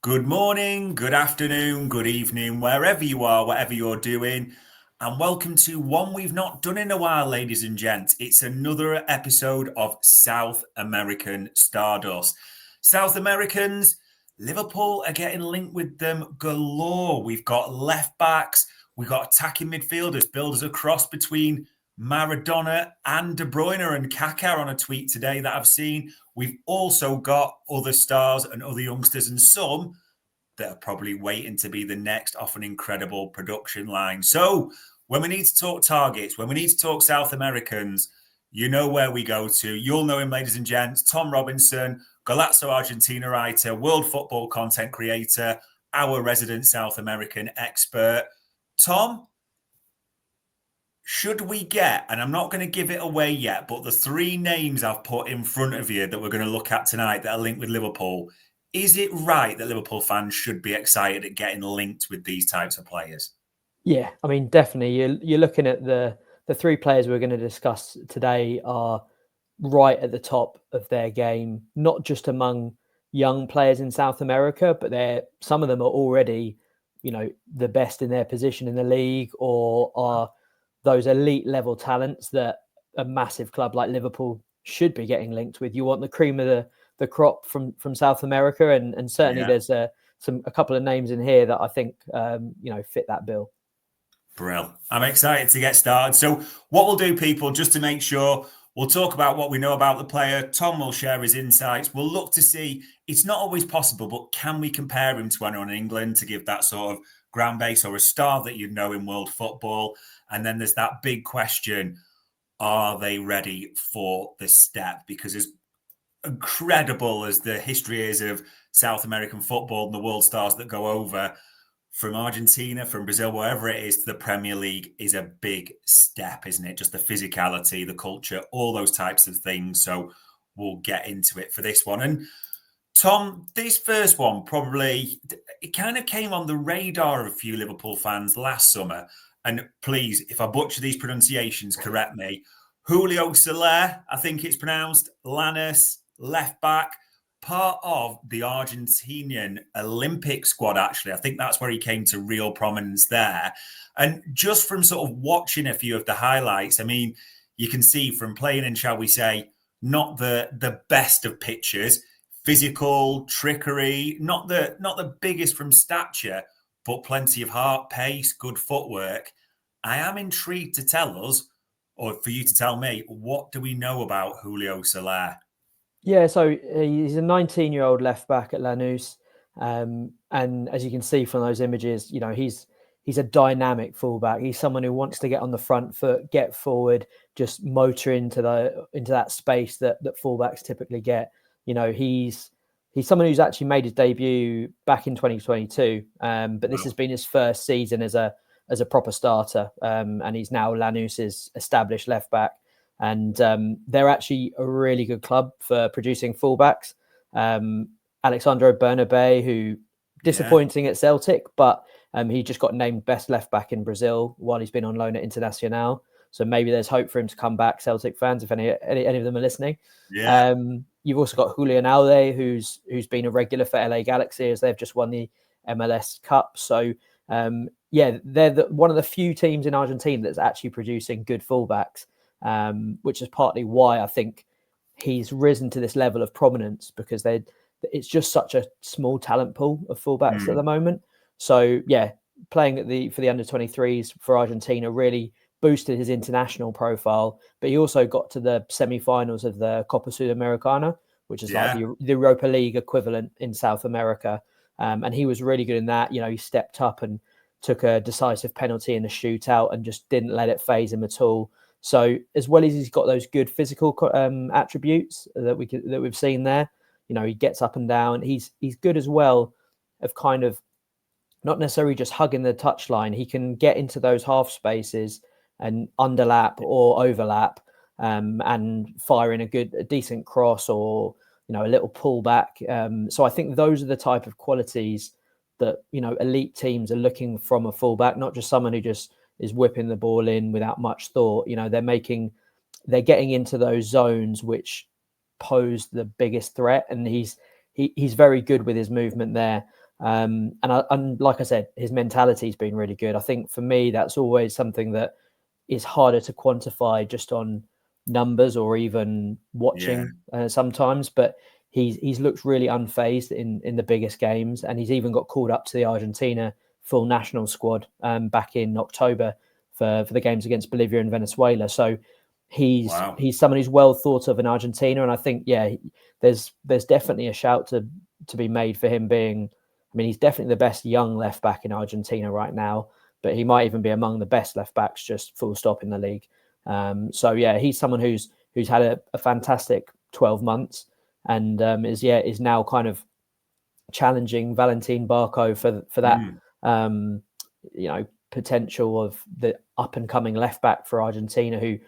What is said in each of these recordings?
Good morning, good afternoon, good evening, wherever you are, whatever you're doing. And welcome to one we've not done in a while, ladies and gents. It's another episode of South American Stardust. South Americans, Liverpool are getting linked with them galore. We've got left backs, we've got attacking midfielders, builders a cross between Maradona and De Bruyne and Kaká on a tweet today that I've seen. We've also got other stars and other youngsters and some that are probably waiting to be the next off an incredible production line. So when we need to talk targets, when we need to talk South Americans, you know where we go to. You'll know him, ladies and gents. Tom Robinson, Golazo Argentina writer, world football content creator, our resident South American expert. Tom, should we get, and I'm not going to give it away yet, but the three names I've put in front of you that we're going to look at tonight that are linked with Liverpool, is it right that Liverpool fans should be excited at getting linked with these types of players? Yeah, I mean, definitely. You're looking at the three players we're going to discuss today are right at the top of their game, not just among young players in South America, but some of them are already, the best in their position in the league or are those elite level talents that a massive club like Liverpool should be getting linked with. You want the cream of the crop from South America, and certainly there's a couple of names in here that I think fit that bill. Brill. I'm excited to get started. So what we'll do, people, just to make sure, we'll talk about what we know about the player. Tom will share his insights. We'll look to see, it's not always possible, but can we compare him to anyone in England to give that sort of ground base or a star that you'd know in world football? And then there's that big question, are they ready for the step? Because as incredible as the history is of South American football and the world stars that go over, from Argentina, from Brazil, wherever it is, to the Premier League is a big step, isn't it? Just the physicality, the culture, all those types of things. So we'll get into it for this one. And Tom, this first one probably, it kind of came on the radar of a few Liverpool fans last summer. And please, if I butcher these pronunciations, correct me. Julio Soler, I think it's pronounced, Lanus, left back, part of the Argentinian Olympic squad, actually. I think that's where he came to real prominence there. And just from sort of watching a few of the highlights, I mean, you can see from playing in, shall we say, not the best of pictures, physical, trickery, not the biggest from stature, but plenty of heart, pace, good footwork. I am intrigued to tell us, or for you to tell me, what do we know about Julio Soler? Yeah, so he's a 19-year-old left back at Lanus, and as you can see from those images, he's a dynamic fullback. He's someone who wants to get on the front foot, get forward, just motor into that space that fullbacks typically get. He's someone who's actually made his debut back in 2022, but this has been his first season as a proper starter, and he's now Lanus's established left back. And they're actually a really good club for producing fullbacks. Alexandro Bernabé, who disappointing at Celtic, but he just got named best left back in Brazil while he's been on loan at Internacional. So maybe there's hope for him to come back, Celtic fans, if any of them are listening. Yeah. You've also got Julian Alde, who's been a regular for LA Galaxy as they've just won the MLS Cup. So they're one of the few teams in Argentina that's actually producing good fullbacks. Which is partly why I think he's risen to this level of prominence, because it's just such a small talent pool of fullbacks at the moment. So yeah, playing for the under-23s for Argentina really boosted his international profile, but he also got to the semi-finals of the Copa Sudamericana, which is like the Europa League equivalent in South America. And he was really good in that. He stepped up and took a decisive penalty in the shootout and just didn't let it faze him at all. So as well as he's got those good physical attributes that we've seen there, he gets up and down. He's good as well of kind of not necessarily just hugging the touchline. He can get into those half spaces and underlap or overlap and fire in a decent cross or a little pullback. So I think those are the type of qualities that elite teams are looking from a fullback, not just someone who just is whipping the ball in without much thought. They're getting into those zones which pose the biggest threat, and he's very good with his movement there. And like I said, his mentality's been really good. I think for me, that's always something that is harder to quantify just on numbers or even watching sometimes. But he's looked really unfazed in the biggest games, and he's even got called up to the Argentina full national squad back in October for the games against Bolivia and Venezuela. So he's someone who's well thought of in Argentina, and I think there's definitely a shout to be made for him being. I mean, he's definitely the best young left back in Argentina right now, but he might even be among the best left backs, just full stop, in the league. So he's someone who's had a fantastic 12 months and is now kind of challenging Valentin Barco for that potential of the up and coming left back for Argentina, who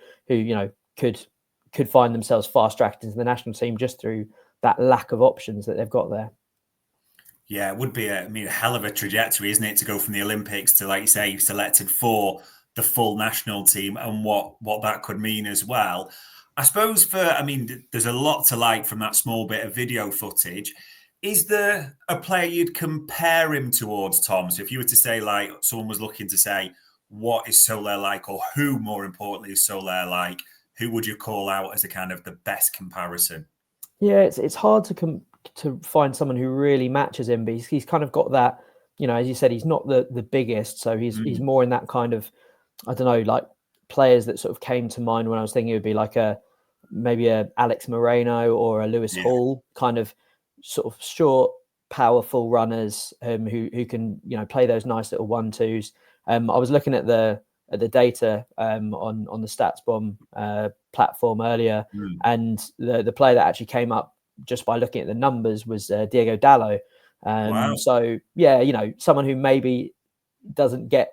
could find themselves fast tracked into the national team just through that lack of options that they've got there. Yeah, it would be a hell of a trajectory, isn't it, to go from the Olympics to, like you say, selected for the full national team, and what that could mean as well. I suppose there's a lot to like from that small bit of video footage. Is there a player you'd compare him towards, Tom? So if you were to say, like, someone was looking to say, what is Soler like, or who, more importantly, is Soler like, who would you call out as a kind of the best comparison? Yeah, it's hard to find someone who really matches him, but he's kind of got that, as you said, he's not the biggest, so he's more in that kind of, I don't know, like players that sort of came to mind when I was thinking it would be like maybe a Alex Moreno or a Lewis Hall, kind of sort of short, powerful runners who can play those nice little 1-2s. I was looking at the data on the StatsBomb platform earlier, and the player that actually came up just by looking at the numbers was Diego Dallo. So someone who maybe doesn't get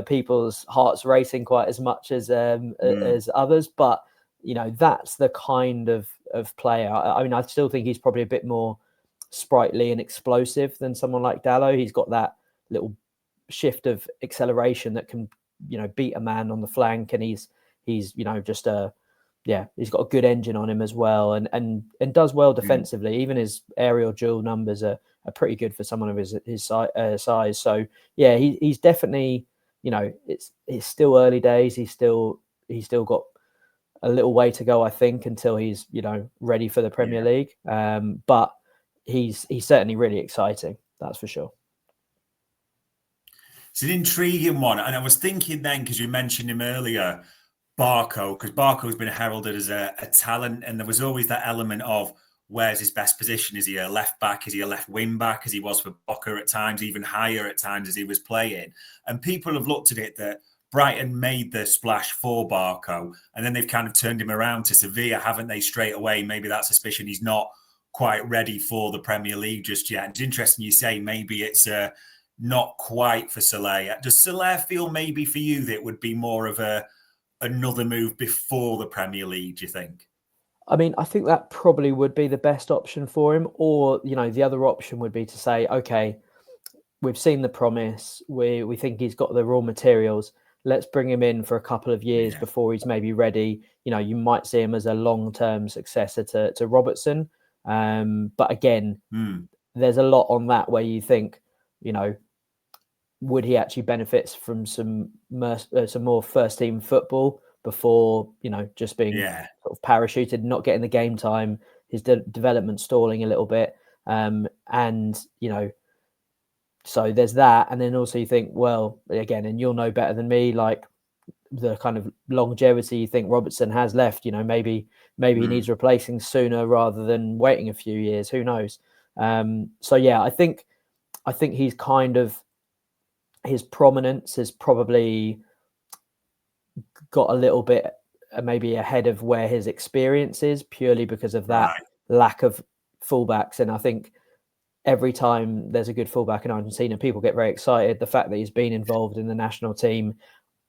people's hearts racing quite as much as others, but that's the kind of player. I mean, I still think he's probably a bit more sprightly and explosive than someone like Dallo. He's got that little shift of acceleration that can beat a man on the flank, and he's just he's got a good engine on him as well, and does well defensively. Even his aerial duel numbers are pretty good for someone of his size. So he's definitely, it's still early days. He's still got a little way to go, I think, until he's ready for the Premier League. But he's certainly really exciting, that's for sure. It's an intriguing one, and I was thinking then, because you mentioned him earlier, Barco, because Barco's been heralded as a talent, and there was always that element of where's his best position? Is he a left back? Is he a left wing back, as he was for Boca at times, even higher at times as he was playing? And people have looked at it that Brighton made the splash for Barco, and then they've kind of turned him around to Sevilla, haven't they, straight away? Maybe that suspicion he's not quite ready for the Premier League just yet. It's interesting you say maybe it's not quite for Soler. Does Soler feel maybe for you that it would be more of another move before the Premier League, do you think? I mean, I think that probably would be the best option for him. Or, the other option would be to say, okay, we've seen the promise. We think he's got the raw materials. Let's bring him in for a couple of years before he's maybe ready. You might see him as a long-term successor to Robertson. But again, there's a lot on that where you think, would he actually benefit from some more first-team football before, just being sort of parachuted, not getting the game time, his development stalling a little bit. So there's that. And then also you think, well, again, and you'll know better than me, like the kind of longevity you think Robertson has left, maybe he needs replacing sooner rather than waiting a few years. Who knows? I think he's kind of, his prominence has probably got a little bit maybe ahead of where his experience is, purely because of that lack of fullbacks. And I think every time there's a good fullback in Argentina, people get very excited. The fact that he's been involved in the national team,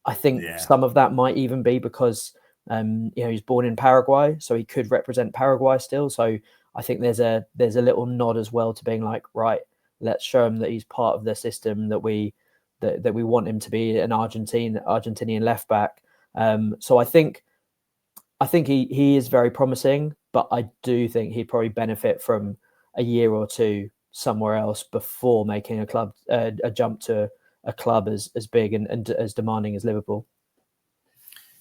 I think some of that might even be because he's born in Paraguay, so he could represent Paraguay still. So I think there's a little nod as well to being like, right, let's show him that he's part of the system, that we want him to be an Argentinian left back. So I think he is very promising, but I do think he'd probably benefit from a year or two somewhere else before making a jump to a club as big and as demanding as Liverpool.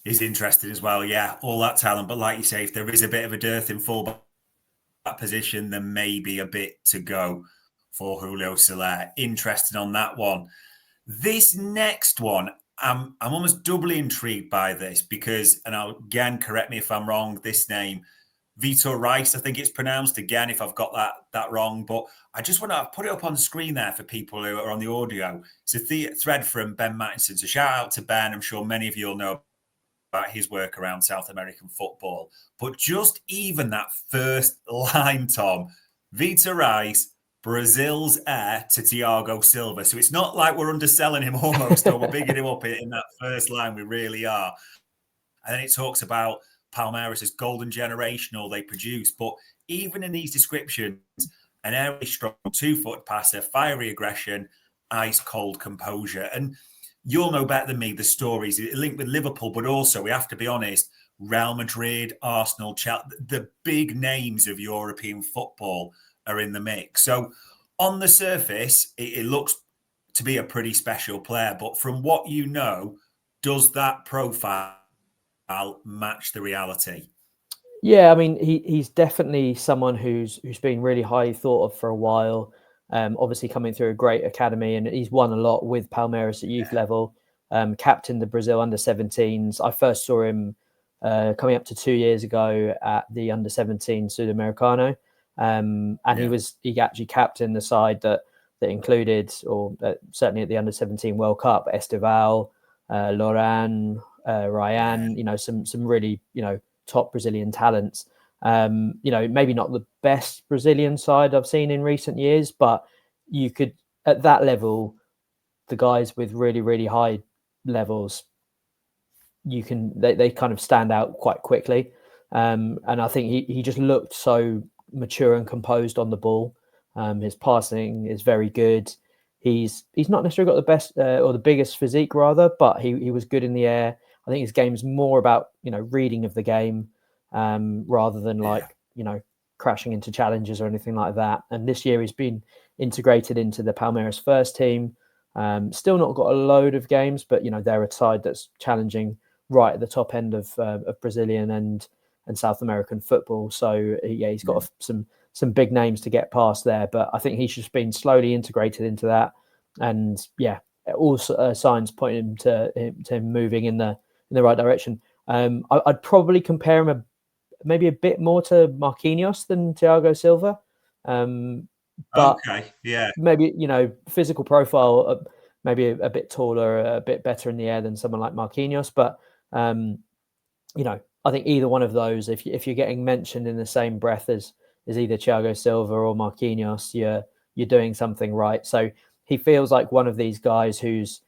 He's interested as well, yeah, all that talent. But like you say, if there is a bit of a dearth in full back position, then maybe a bit to go for Julio Soler. Interested on that one. This next one, I'm almost doubly intrigued by this because, and I'll again correct me if I'm wrong, this name, Vitor Reis, I think it's pronounced, again, if I've got that wrong, but I just want to put it up on the screen there for people who are on the audio. It's a thread from Ben Mattinson. So shout out to Ben. I'm sure many of you will know about his work around South American football. But just even that first line, Tom, Vitor Reis, Brazil's heir to Thiago Silva. So it's not like we're underselling him almost, or we're bigging him up in that first line. We really are. And then it talks about Palmeiras' golden generation, all they produce. But even in these descriptions, an airy, strong, 2-foot passer, fiery aggression, ice-cold composure. And you'll know better than me the stories linked with Liverpool, but also, we have to be honest, Real Madrid, Arsenal, Chelsea, the big names of European football are in the mix. So on the surface, it looks to be a pretty special player. But from what you know, does that profile match the reality? Yeah, I mean, he's definitely someone who's been really highly thought of for a while. Obviously coming through a great academy, and he's won a lot with Palmeiras at youth level. Captained the Brazil under-17s. I first saw him coming up to 2 years ago at the under-17 Sudamericano, and he actually captained the side that included, or certainly at the under-17 World Cup, Estival, Loran, Ryan. Some really top Brazilian talents. Maybe not the best Brazilian side I've seen in recent years, but you could, at that level, the guys with really, really high levels, they kind of stand out quite quickly. And I think he just looked so mature and composed on the ball. His passing is very good. He's not necessarily got the best or the biggest physique rather, but he was good in the air. I think his game's more about, reading of the game, rather than crashing into challenges or anything like that. And this year he's been integrated into the Palmeiras first team. Still not got a load of games, but they're a side that's challenging right at the top end of Brazilian and South American football. So he's got some big names to get past there. But I think he's just been slowly integrated into that, and all signs point him to him moving in the right direction. I'd probably compare him maybe a bit more to Marquinhos than Thiago Silva. But maybe, physical profile, maybe a bit taller, a bit better in the air than someone like Marquinhos. But, I think either one of those, if you're getting mentioned in the same breath as either Thiago Silva or Marquinhos, you're doing something right. So he feels like one of these guys who's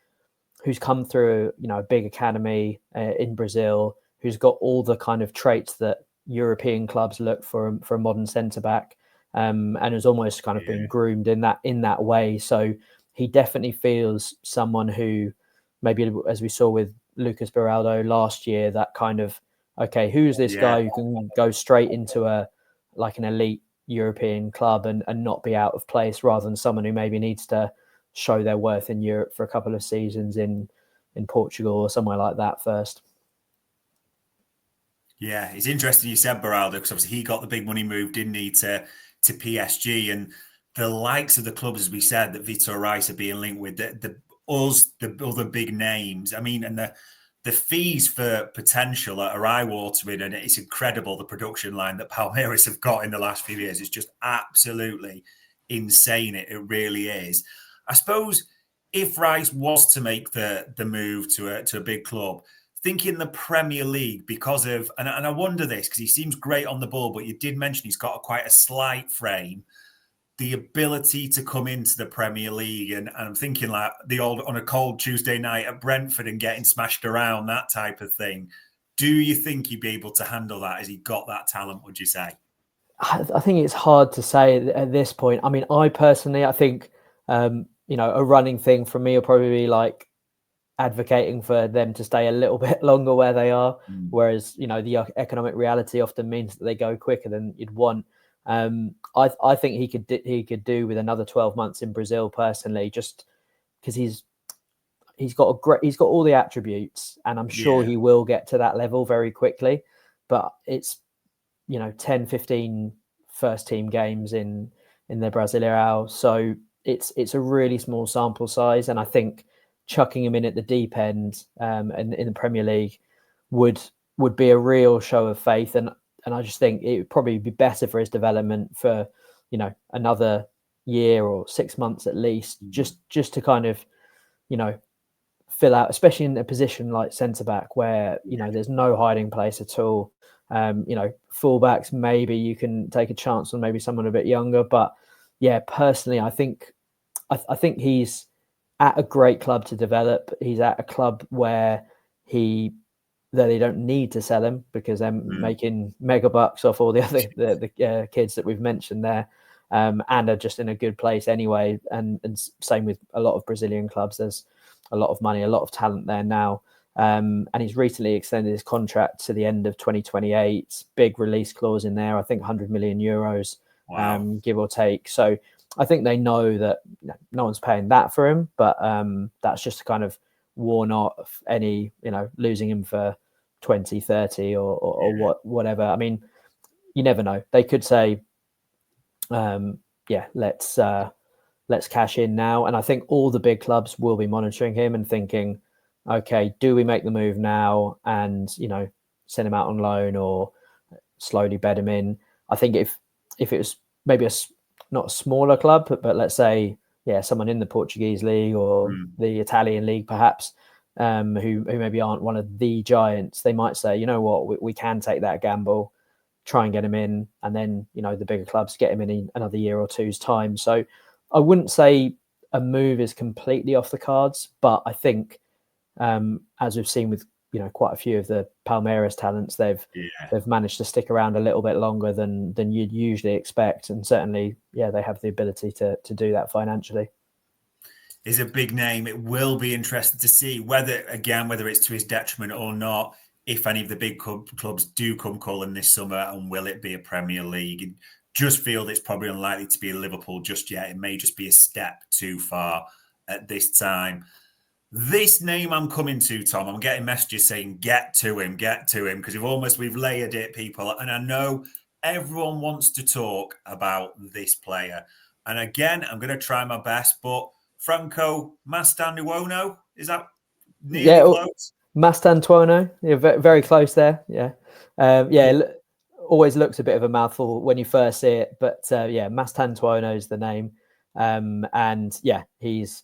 come through, a big academy in Brazil, who's got all the kind of traits that European clubs look for a modern centre back, and has almost kind of been groomed in that way. So he definitely feels someone who, maybe as we saw with Lucas Beraldo last year, that kind of, okay, who's this guy who can go straight into an elite European club and not be out of place, rather than someone who maybe needs to show their worth in Europe for a couple of seasons in Portugal or somewhere like that first. Yeah, it's interesting you said Beraldo, because obviously he got the big money move, didn't he, to PSG, and the likes of the clubs, as we said, that Vitor Reis are being linked with, the other big names. I mean, and the fees for potential are eye-watering, and it's incredible, the production line that Palmeiras have got in the last few years. It's just absolutely insane. It really is. I suppose if Reis was to make the move to a big club, thinking the Premier League, because of, and I wonder this, because he seems great on the ball, but you did mention he's got quite a slight frame, the ability to come into the Premier League, and I'm thinking like the old on a cold Tuesday night at Brentford and getting smashed around, that type of thing. Do you think he'd be able to handle that? Has he got that talent, would you say? I think it's hard to say at this point. I mean, I think, a running thing from me will probably be like advocating for them to stay a little bit longer where they are. Whereas, the economic reality often means that they go quicker than you'd want. I think he could do with another 12 months in Brazil personally, just because he's got all the attributes, and I'm sure he will get to that level very quickly. But it's 10, 15 first team games in the Brasileirão, so it's a really small sample size, and I think chucking him in at the deep end and in the Premier League would be a real show of faith, and I just think it would probably be better for his development for another year or 6 months at least, just to kind of fill out, especially in a position like centre back where there's no hiding place at all. Fullbacks, maybe you can take a chance on maybe someone a bit younger, but yeah, personally, I think he's at a great club to develop. He's at a club where they don't need to sell him because they're making mega bucks off all the other the kids that we've mentioned there, and are just in a good place anyway. And same with a lot of Brazilian clubs. There's a lot of money, a lot of talent there now. And he's recently extended his contract to the end of 2028. Big release clause in there, I think 100 million euros, give or take. So I think they know that no one's paying that for him, but that's just to kind of warn off any, losing him for 20, 30 or whatever. I mean, you never know. They could say, let's cash in now. And I think all the big clubs will be monitoring him and thinking, okay, do we make the move now and, send him out on loan or slowly bed him in? I think if it was maybe not a smaller club, but let's say, someone in the Portuguese league or the Italian league, perhaps, who maybe aren't one of the giants, they might say, you know what, we can take that gamble, try and get him in, and then, the bigger clubs get him in another year or two's time. So I wouldn't say a move is completely off the cards, but I think, as we've seen with quite a few of the Palmeiras talents, they've managed to stick around a little bit longer than you'd usually expect, and certainly they have the ability to do that financially. Is a big name. It will be interesting to see whether it's to his detriment or not, if any of the big clubs do come calling this summer, and will it be a Premier League? And just feel it's probably unlikely to be Liverpool just yet. It may just be a step too far at this time. This name I'm coming to, Tom, I'm getting messages saying, get to him, because we've layered it, people. And I know everyone wants to talk about this player. And again, I'm going to try my best, but Franco Mastantuono, is that nearly close? Mastantuono, very close there. Always looks a bit of a mouthful when you first see it, but Mastantuono is the name. He's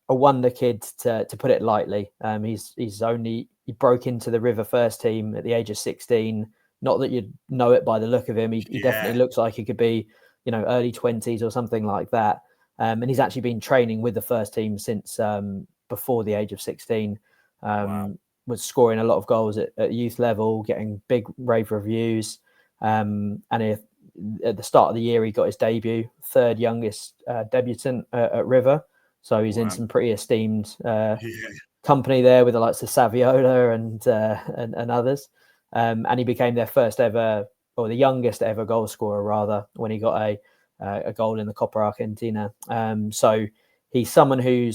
a wonder kid, to put it lightly. He broke into the River first team at the age of 16. Not that you'd know it by the look of him. He definitely looks like he could be, early 20s or something like that. And he's actually been training with the first team since before the age of 16. Was scoring a lot of goals at youth level, getting big rave reviews. And at the start of the year, he got his debut, third youngest debutant at River. So he's in some pretty esteemed company there with the likes of Saviola and others. And he became their first ever, or the youngest ever goal scorer, rather, when he got a goal in the Copa Argentina. So he's someone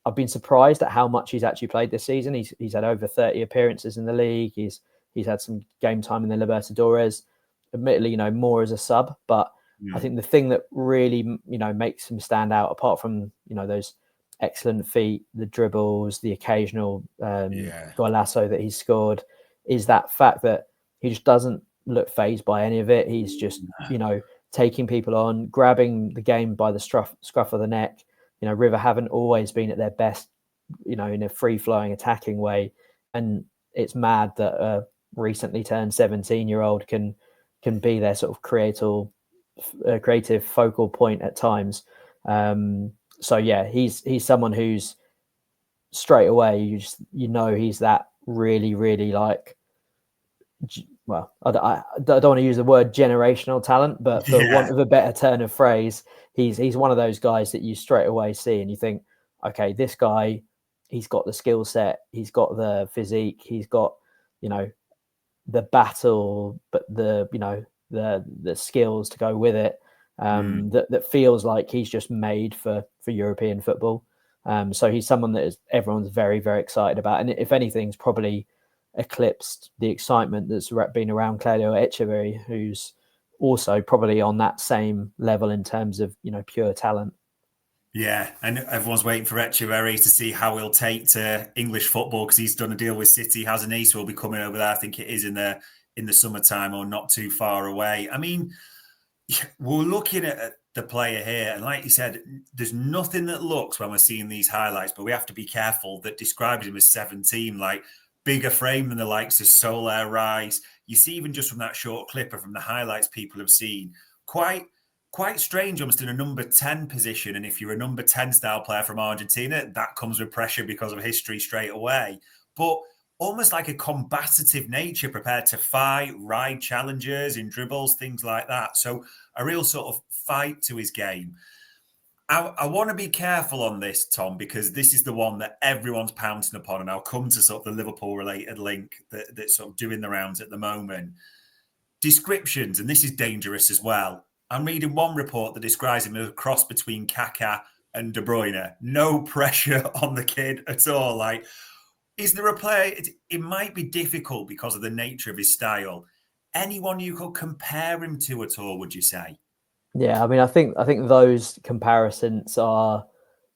I've been surprised at how much he's actually played this season. He's had over 30 appearances in the league. He's had some game time in the Libertadores, admittedly, more as a sub, but I think the thing that really, makes him stand out, apart from, those excellent feet, the dribbles, the occasional golazo that he's scored, is that fact that he just doesn't look fazed by any of it. He's just, taking people on, grabbing the game by the scruff of the neck. River haven't always been at their best, in a free-flowing attacking way. And it's mad that a recently turned 17-year-old can be their sort of creative focal point at times. He's someone who's straight away, he's that really, really I don't want to use the word generational talent, but for want of a better turn of phrase, he's one of those guys that you straight away see and you think, okay, this guy, he's got the skill set, he's got the physique, he's got, the battle, but the the skills to go with it. That feels like he's just made for European football. So he's someone that everyone's very, very excited about, and if anything's probably eclipsed the excitement that's been around Claudio Echeverri, who's also probably on that same level in terms of pure talent. Yeah, and everyone's waiting for Echeverri to see how he'll take to English football, because he's done a deal with City, hasn't he? So he'll be coming over there. I think it is in the summertime or not too far away. I mean, we're looking at the player here, and like you said, there's nothing that looks, when we're seeing these highlights, but we have to be careful, that describes him as 17, like bigger frame than the likes of Soler, Reis. You see, even just from that short clip or from the highlights people have seen, quite strange, almost in a number 10 position. And if you're a number 10 style player from Argentina, that comes with pressure because of history straight away. But almost like a combative nature, prepared to fight, ride challengers in dribbles, things like that. So a real sort of fight to his game. I want to be careful on this, Tom, because this is the one that everyone's pouncing upon, and I'll come to sort of the Liverpool-related link that's sort of doing the rounds at the moment. Descriptions, and this is dangerous as well. I'm reading one report that describes him as a cross between Kaká and De Bruyne. No pressure on the kid at all. Like, is there a player? It might be difficult because of the nature of his style. Anyone you could compare him to at all, would you say? Yeah, I mean, I think those comparisons are,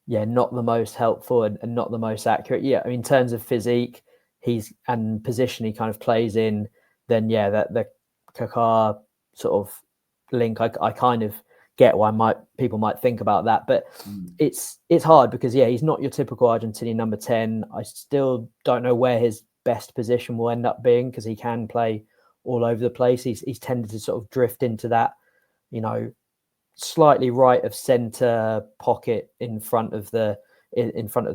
not the most helpful and not the most accurate. Yeah, I mean, in terms of physique, and position he kind of plays in, then that the Kaká sort of link, I kind of get why people might think about that, but it's hard because he's not your typical Argentinian number 10. I still don't know where his best position will end up being, because he can play all over the place. He's tended to sort of drift into that, slightly right of center pocket in front of the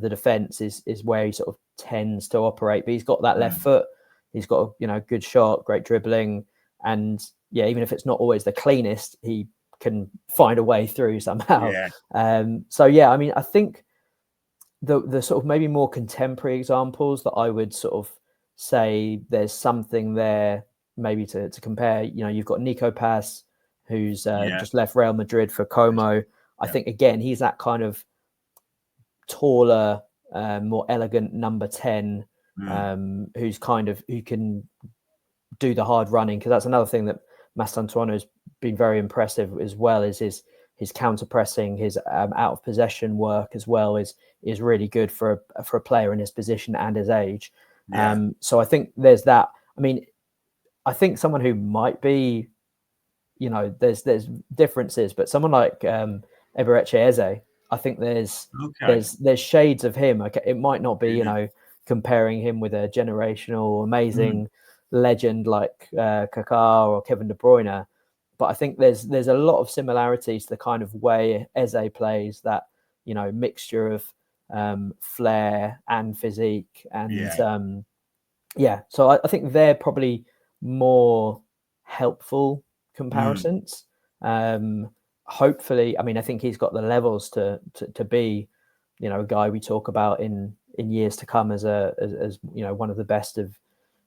defense is where he sort of tends to operate. But he's got that left foot. He's got a good shot, great dribbling, and even if it's not always the cleanest, he can find a way through somehow. I mean, I think the sort of maybe more contemporary examples that I would sort of say there's something there maybe to compare. You've got Nico Paz, who's just left Real Madrid for Como. I think, again, he's that kind of taller, more elegant number 10, who can do the hard running, because that's another thing that Mastantuono has been very impressive as well, is his counter pressing, his out of possession work as well is really good for a player in his position and his age. So I think there's that. I mean, I think someone who might be, there's differences, but someone like Eberechi Eze, I think there's shades of him. Okay, it might not be comparing him with a generational amazing legend like Kaká or Kevin De Bruyne, but I think there's a lot of similarities to the kind of way Eze plays, that mixture of flair and physique, and so I think they're probably more helpful comparisons. Hopefully, I mean, I think he's got the levels to be, a guy we talk about in years to come as one of the best of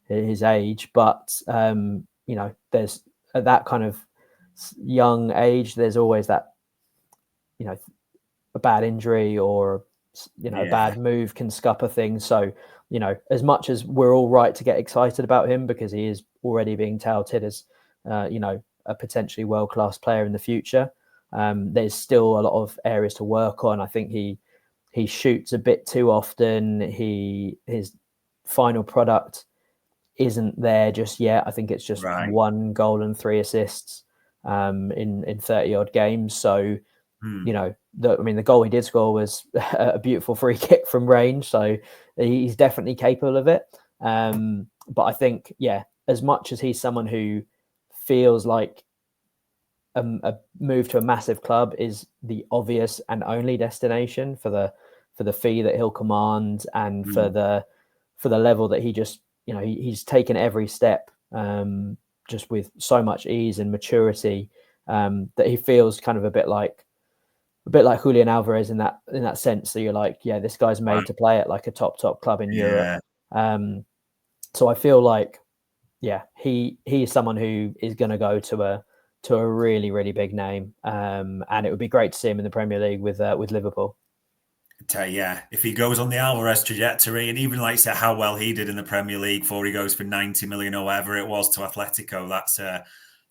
his age. But there's at that kind of young age, there's always that, a bad injury or a bad move can scupper things. So as much as we're all right to get excited about him because he is already being touted as a potentially world-class player in the future, there's still a lot of areas to work on. I think he shoots a bit too often. His final product isn't there just yet. I think it's just 1 goal and 3 assists in 30 odd games. So the goal he did score was a beautiful free kick from range, so he's definitely capable of it. But I think, as much as he's someone who feels like a move to a massive club is the obvious and only destination for the fee that he'll command, and for the level that he just, he's taken every step just with so much ease and maturity, that he feels kind of a bit like Julian Alvarez in that sense. So you're like, this guy's made to play at like a top club in Europe. So I feel like yeah, he is someone who is going to go to a really, really big name, and it would be great to see him in the Premier League with Liverpool. Yeah, if he goes on the Alvarez trajectory, and even like say how well he did in the Premier League before he goes for 90 million or whatever it was to Atletico,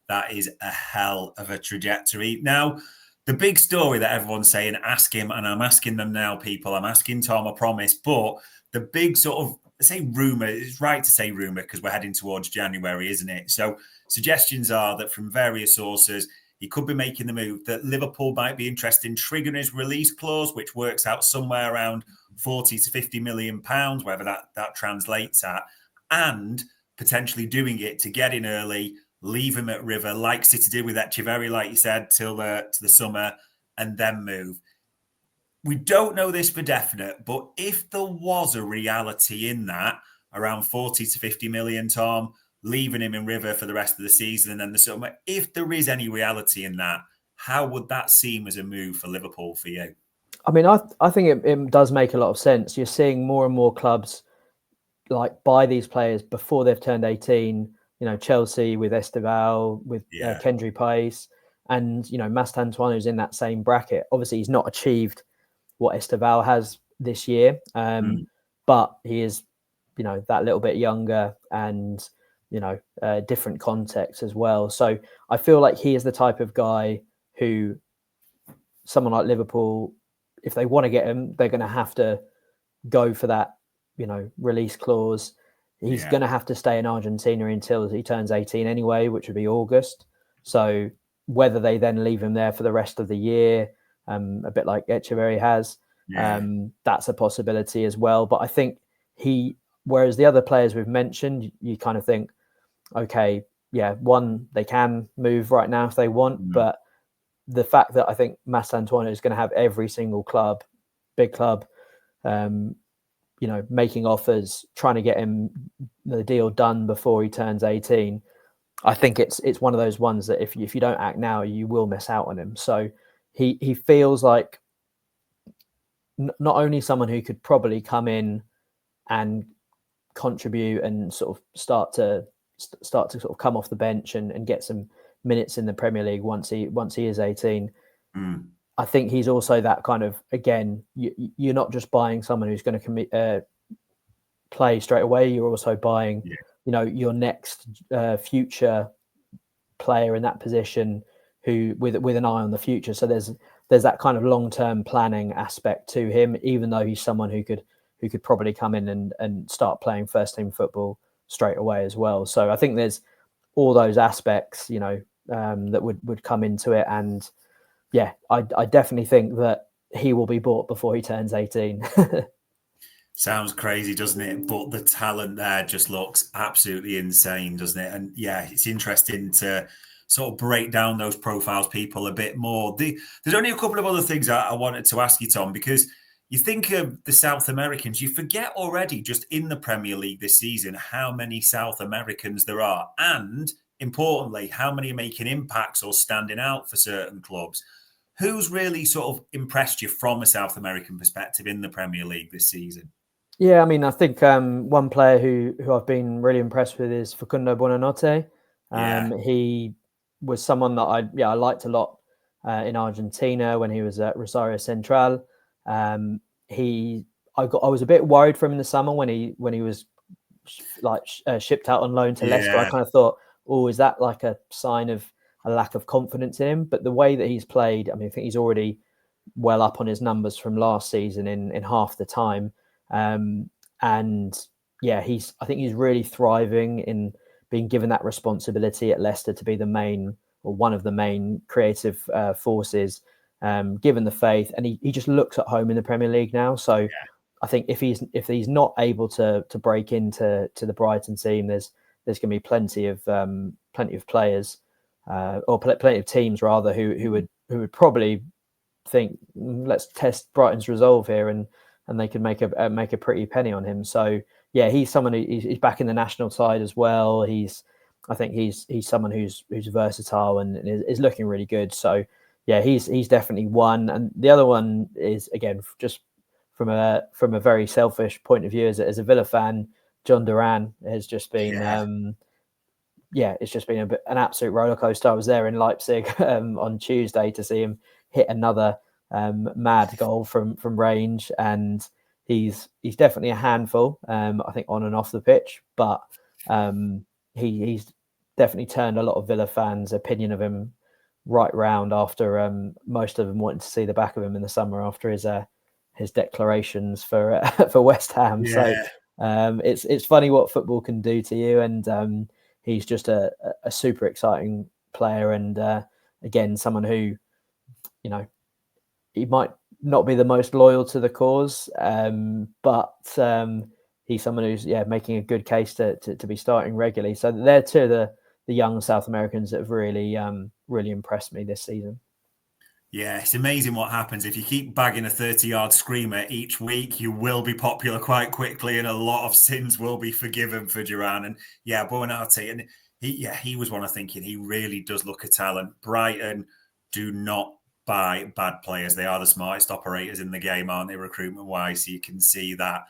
that is a hell of a trajectory. Now, the big story that everyone's saying, ask him, and I'm asking them now, people. I'm asking Tom, I promise. But the big sort of say rumor, it's right to say rumor because we're heading towards January, isn't it? So suggestions are that from various sources, he could be making the move, that Liverpool might be interested in triggering his release clause, which works out somewhere around 40 to 50 million pounds, whatever that translates at, and potentially doing it to get in early, leave him at River, like City did with Echeverri, like you said, till to the summer, and then move. We don't know this for definite, but if there was a reality in that, around 40 to 50 million, Tom, leaving him in River for the rest of the season and then the summer, if there is any reality in that, how would that seem as a move for Liverpool for you? I mean, I think it does make a lot of sense. You're seeing more and more clubs like buy these players before they've turned 18. You know, Chelsea with Esteval, with Kendry Paes, and, you know, Mastantuono is in that same bracket. Obviously, he's not achieved what Esteval has this year, but he is, you know, that little bit younger and, you know, different context as well. So I feel like he is the type of guy who someone like Liverpool, if they want to get him, they're going to have to go for that, you know, release clause. He's going to have to stay in Argentina until he turns 18 anyway, which would be August. So whether they then leave him there for the rest of the year, a bit like Echeverri has, that's a possibility as well. But I think whereas the other players we've mentioned, you kind of think, okay, yeah, one, they can move right now if they want, but the fact that I think Mastantuono is going to have every single club, big club, you know, making offers, trying to get him the deal done before he turns 18. I think it's one of those ones that if you don't act now, you will miss out on him. So he feels like not only someone who could probably come in and contribute and sort of start to sort of come off the bench and get some minutes in the Premier League once he is 18. I think he's also that kind of, again, you're not just buying someone who's going to play straight away. You're also buying, you know, your next future player in that position who with an eye on the future. So there's that kind of long-term planning aspect to him, even though he's someone who could probably come in and start playing first team football straight away as well. So I think there's all those aspects, you know, that would come into it. And yeah, I definitely think that he will be bought before he turns 18. Sounds crazy, doesn't it? But the talent there just looks absolutely insane, doesn't it? And yeah, it's interesting to sort of break down those profiles, people, a bit more. There's only a couple of other things I wanted to ask you, Tom, because you think of the South Americans, you forget already just in the Premier League this season how many South Americans there are. And importantly, how many are making impacts or standing out for certain clubs. Who's really sort of impressed you from a South American perspective in the Premier League this season? Yeah, I mean, I think one player who I've been really impressed with is Facundo Buonanotte. He was someone that I liked a lot in Argentina when he was at Rosario Central. I was a bit worried for him in the summer when he was shipped out on loan to Leicester. I kind of thought, oh, is that like a sign of a lack of confidence in him? But the way that he's played, I mean, I think he's already well up on his numbers from last season in half the time. And yeah, I think he's really thriving in being given that responsibility at Leicester to be the main or one of the main creative forces, given the faith, and he just looks at home in the Premier League now. So I think if he's not able to break into the Brighton team, there's going to be plenty of players or plenty of teams rather who would probably think, let's test Brighton's resolve here and they could make a pretty penny on him. So yeah, he's someone he's back in the national side as well. I think he's someone who's versatile and is looking really good. So yeah, he's definitely one. And the other one is, again, just from a very selfish point of view as a Villa fan, John Duran has just been yeah, it's just been an absolute roller coaster. I was there in Leipzig on Tuesday to see him hit another mad goal from range, and he's definitely a handful. I think on and off the pitch, but he's definitely turned a lot of Villa fans' opinion of him right round after most of them wanting to see the back of him in the summer after his declarations for for West Ham. Yeah. So it's funny what football can do to you, and he's just a super exciting player, and again, someone who, you know, he might not be the most loyal to the cause, but he's someone who's making a good case to be starting regularly. So they're two of the young South Americans that have really really impressed me this season. Yeah, it's amazing what happens. If you keep bagging a 30-yard screamer each week, you will be popular quite quickly, and a lot of sins will be forgiven for Duran. And yeah, Buonarroti, and he was one of thinking he really does look a talent. Brighton do not buy bad players. They are the smartest operators in the game, aren't they, recruitment-wise? So you can see that.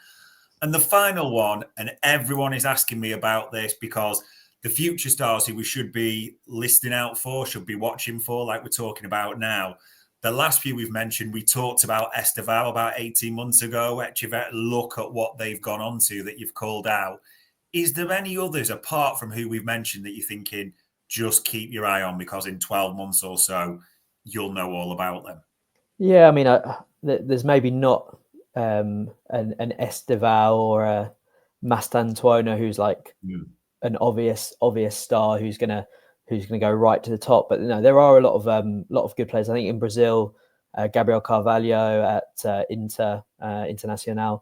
And the final one, and everyone is asking me about this because the future stars who we should be listening out for, should be watching for, like we're talking about now. The last few we've mentioned, we talked about Esteval about 18 months ago. Echeverri, look at what they've gone on to that you've called out. Is there any others apart from who we've mentioned that you're thinking, just keep your eye on because in 12 months or so, you'll know all about them? Yeah, I mean, there's maybe not an Esteval or a Mastantuono who's like an obvious star who's gonna go right to the top. But there are a lot of good players. I think in Brazil, Gabriel Carvalho at Internacional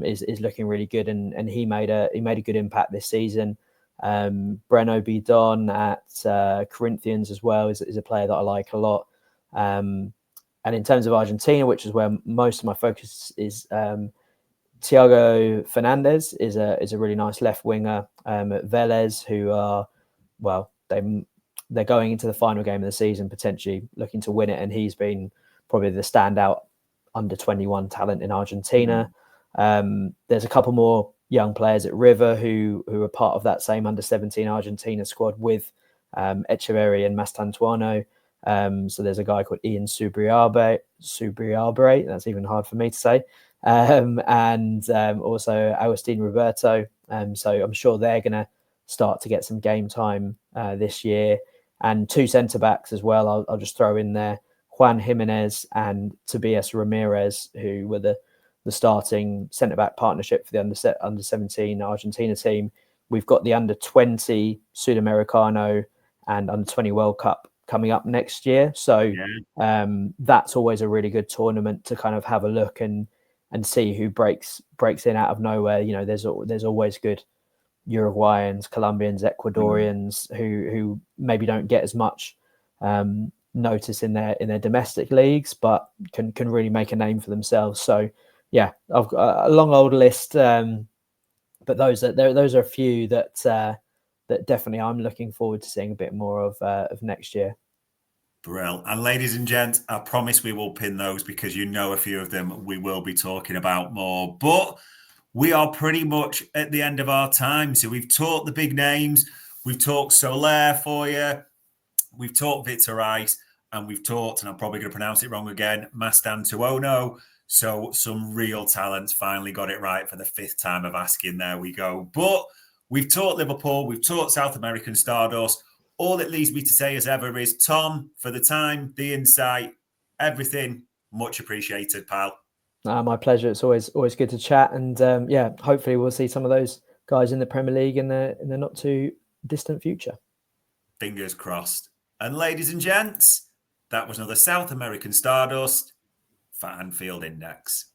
is looking really good, and he made a good impact this season. Breno Bidon at Corinthians as well is a player that I like a lot. And in terms of Argentina, which is where most of my focus is, Thiago Fernandez is a really nice left winger at Vélez, who are, well, they're going into the final game of the season, potentially looking to win it, and he's been probably the standout under 21 talent in Argentina. There's a couple more young players at River who are part of that same under 17 Argentina squad with Echeverri and Mastantuono. So there's a guy called Ian Subriabre. That's even hard for me to say. And also Agustin Roberto. So I'm sure they're going to start to get some game time this year. And two centre-backs as well, I'll just throw in there. Juan Jimenez and Tobias Ramirez, who were the starting centre-back partnership for the under 17 Argentina team. We've got the under 20 Sudamericano and under 20 World Cup coming up next year. So that's always a really good tournament to kind of have a look and see who breaks in out of nowhere. There's always good Uruguayans, Colombians, Ecuadorians who maybe don't get as much notice in their domestic leagues, but can really make a name for themselves. So yeah, I've got a long old list, but those are a few that definitely I'm looking forward to seeing a bit more of next year. Brill. And ladies and gents, I promise we will pin those because a few of them we will be talking about more. But we are pretty much at the end of our time. So we've talked the big names. We've talked Soler for you. We've talked Vitor Reis. And we've talked, and I'm probably going to pronounce it wrong again, Mastantuono. So some real talents finally got it right for the 5th time of asking. There we go. But we've talked Liverpool. We've talked South American Stardust. All it leaves me to say as ever is, Tom, for the time, the insight, everything, much appreciated, pal. My pleasure. It's always good to chat. And hopefully we'll see some of those guys in the Premier League in the not too distant future. Fingers crossed. And ladies and gents, that was another South American Stardust for Anfield Index.